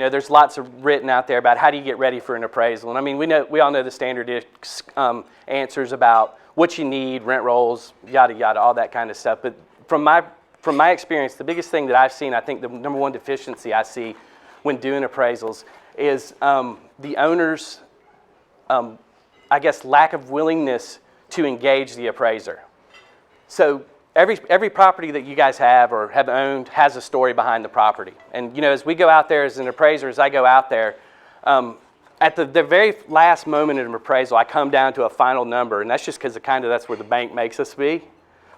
there's lots of written out there about how do you get ready for an appraisal. And I mean, we all know the standard answers about what you need, rent rolls, yada, yada, all that kind of stuff. But from my experience, the biggest thing that I've seen, I think the number one deficiency I see when doing appraisals is the owner's, I guess, lack of willingness to engage the appraiser. So every property that you guys have or have owned has a story behind the property. And, as we go out there as an appraiser, as I go out there, at the very last moment of an appraisal, I come down to a final number, and that's just because that's where the bank makes us be.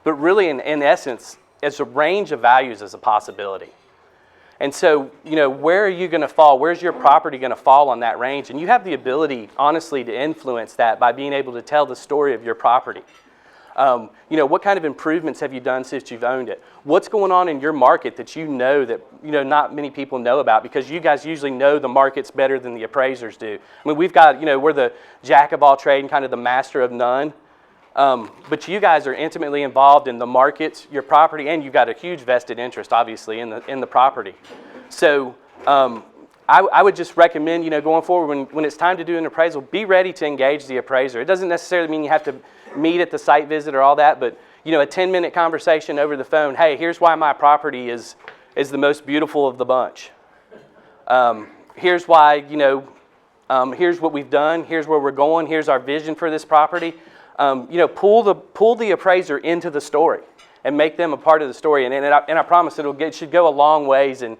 But really, in essence, it's a range of values as a possibility. And so, where are you going to fall? Where's your property going to fall on that range? And you have the ability, honestly, to influence that by being able to tell the story of your property. What kind of improvements have you done since you've owned it? What's going on in your market that that not many people know about, because you guys usually know the markets better than the appraisers do. I mean, we've got, we're the jack of all trade and kind of the master of none. But you guys are intimately involved in the markets, your property, and you've got a huge vested interest, obviously, in the property. So I would just recommend, going forward, when it's time to do an appraisal, be ready to engage the appraiser. It doesn't necessarily mean you have to meet at the site visit or all that, but a 10-minute conversation over the phone. Hey, here's why my property is the most beautiful of the bunch. Here's why, here's what we've done. Here's where we're going. Here's our vision for this property. Pull the appraiser into the story and make them a part of the story. And I promise it should go a long ways in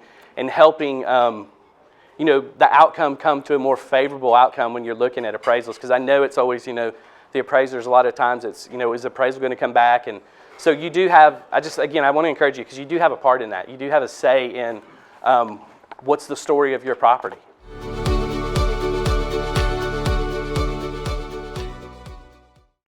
helping the outcome come to a more favorable outcome when you're looking at appraisals. Because I know it's always the appraisers, a lot of times it's is the appraisal going to come back? And so you do have. I want to encourage you, because you do have a part in that. You do have a say in what's the story of your property.